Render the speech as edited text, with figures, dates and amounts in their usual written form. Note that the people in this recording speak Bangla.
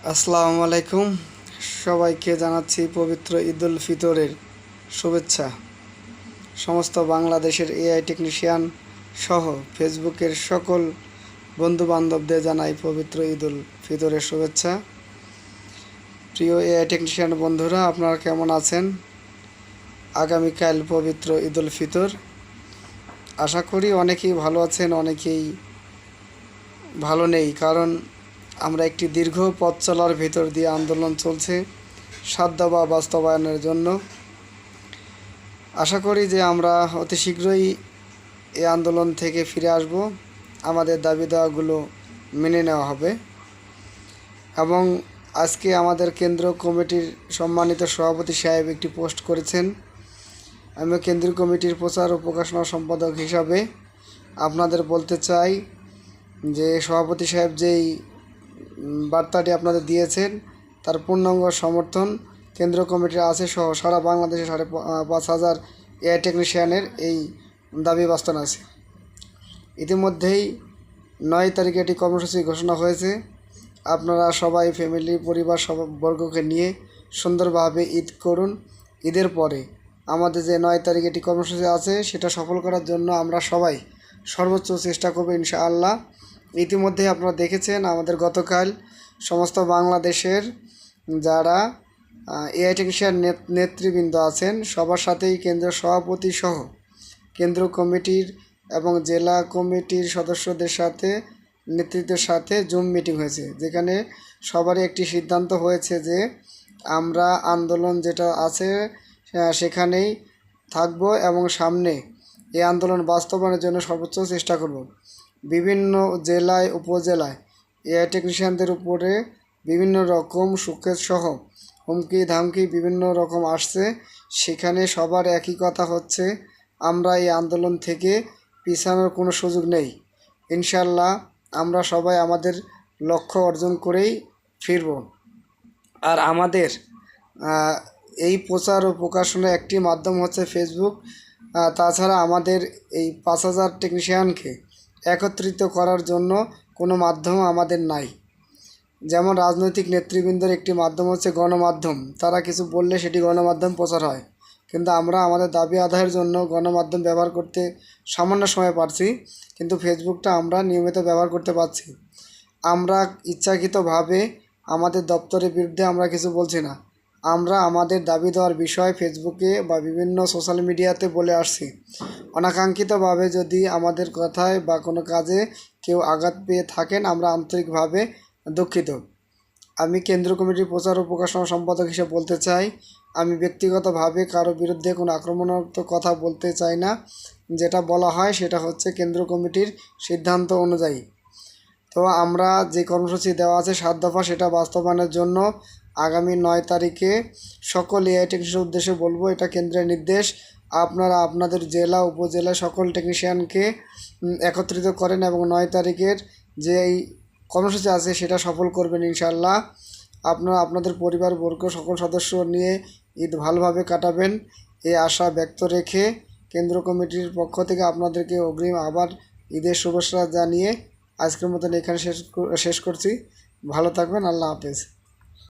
আসসালামু আলাইকুম। সবাইকে জানাচ্ছি পবিত্র ঈদুল ফিতরের শুভেচ্ছা। সমস্ত বাংলাদেশের এআই টেকনিশিয়ান সহ ফেসবুকের সকল বন্ধুবান্ধবদের জানাই পবিত্র ঈদুল ফিতরের শুভেচ্ছা। প্রিয় এআই টেকনিশিয়ান বন্ধুরা, আপনারা কেমন আছেন? আগামীকাল পবিত্র ঈদুল ফিতর। আশা করি অনেকেই ভালো আছেন, অনেকেই ভালো নেই, কারণ আমরা একটি দীর্ঘ পথ চলার ভিতর দিয়ে আন্দোলন চলছে ৭ দফা বাস্তবায়নের জন্য। আশা করি যে আমরা অতি শীঘ্রই এই আন্দোলন থেকে ফিরে আসব, আমাদের দাবি দেওয়াগুলো মেনে নেওয়া হবে। এবং আজকে আমাদের কেন্দ্র কমিটির সম্মানিত সভাপতি সাহেব একটি পোস্ট করেছেন। আমি কেন্দ্রীয় কমিটির প্রচার ও প্রকাশনা সম্পাদক হিসাবে আপনাদের বলতে চাই যে সভাপতি সাহেব যেই বার্তাটি আপনাদের দিয়েছেন তার পূর্ণাঙ্গ সমর্থন কেন্দ্র কমিটির আছে সহ সারা বাংলাদেশে 5,500 এআই টেকনিশিয়ানের এই দাবি বাস্তবায়ন আছে। ইতিমধ্যেই 9 তারিখে একটি কর্মসূচি ঘোষণা হয়েছে। আপনারা সবাই ফ্যামিলি পরিবার বর্গকে নিয়ে সুন্দরভাবে ঈদ করুন। ঈদের পরে আমাদের যে 9 তারিখে একটি কর্মসূচি আছে সেটা সফল করার জন্য আমরা সবাই সর্বোচ্চ চেষ্টা করব ইনশাআল্লাহ। ইতিমধ্যেই আপনারা দেখেছেন আমাদের গতকাল সমস্ত বাংলাদেশের যারা এআই টেকনিশিয়ান নেতৃবৃন্দ আছেন সবার সাথেই কেন্দ্রীয় সভাপতি সহ কেন্দ্র কমিটির এবং জেলা কমিটির সদস্যদের সাথে নেতৃত্বের সাথে জুম মিটিং হয়েছে, যেখানে সবারই একটি সিদ্ধান্ত হয়েছে যে আমরা আন্দোলন যেটা আছে সেখানেই থাকব এবং সামনে এই আন্দোলন বাস্তবায়নের জন্য সর্বোচ্চ চেষ্টা করব। বিভিন্ন জেলায় উপজেলায় এআই টেকনিশিয়ানদের উপরে বিভিন্ন রকম সুকেশ সহ হুমকি ধামকি বিভিন্ন রকম আসছে। সেখানে সবার একই কথা হচ্ছে, আমরা এই আন্দোলন থেকে পিছানোর কোনো সুযোগ নেই। ইনশাল্লাহ আমরা সবাই আমাদের লক্ষ্য অর্জন করেই ফিরব। আর আমাদের এই প্রচার ও প্রকাশনার একটি মাধ্যম হচ্ছে ফেসবুক। তাছাড়া আমাদের এই 5,000 টেকনিশিয়ানকে একত্রিত করার জন্য কোনো মাধ্যম আমাদের নাই। যেমন রাজনৈতিক নেতৃবৃন্দের একটি মাধ্যম হচ্ছে গণমাধ্যম, তারা কিছু বললে সেটি গণমাধ্যম প্রচার হয়, কিন্তু আমরা আমাদের দাবি আদায়ের জন্য গণমাধ্যম ব্যবহার করতে সামান্য সময় পারছি, কিন্তু ফেসবুকটা আমরা নিয়মিত ব্যবহার করতে পারছি। আমরা ইচ্ছাকৃতভাবে আমাদের দপ্তরের বিরুদ্ধে আমরা কিছু বলছি না, আমরা আমাদের দাবি দেওয়ার বিষয় ফেসবুকে বা বিভিন্ন সোশ্যাল মিডিয়াতে বলে আসছি। অনাকাঙ্ক্ষিতভাবে যদি আমাদের কথায় বা কোনো কাজে কেউ আঘাত পেয়ে থাকেন আমরা আন্তরিকভাবে দুঃখিত। আমি কেন্দ্র কমিটির প্রচার ও প্রকাশনা সম্পাদক হিসেবে বলতে চাই, আমি ব্যক্তিগতভাবে কারো বিরুদ্ধে কোনো আক্রমণাত্মক কথা বলতে চাই না। যেটা বলা হয় সেটা হচ্ছে কেন্দ্র কমিটির সিদ্ধান্ত অনুযায়ী। তো আমরা যে কর্মসূচি দেওয়া আছে 7 দফা, সেটা বাস্তবায়নের জন্য আগামী 9 তারিখে সকল এআই টেকনিশিয়ানের উদ্দেশ্যে বলবো, এটা কেন্দ্রের নির্দেশ, আপনারা আপনাদের জেলা উপজেলা সকল টেকনিশিয়ানকে একত্রিত করেন এবং 9 তারিখের যে এই কর্মসূচি আছে সেটা সফল করবেন ইনশাআল্লাহ। আপনারা আপনাদের পরিবারবর্গ সকল সদস্য নিয়ে ঈদ ভালোভাবে কাটাবেন এই আশা ব্যক্ত রেখে কেন্দ্র কমিটির পক্ষ থেকে আপনাদেরকে অগ্রিম আবার ঈদের শুভেচ্ছা জানিয়ে আজকের মতন এখানে শেষ করছি। ভালো থাকবেন। আল্লাহ হাফেজ।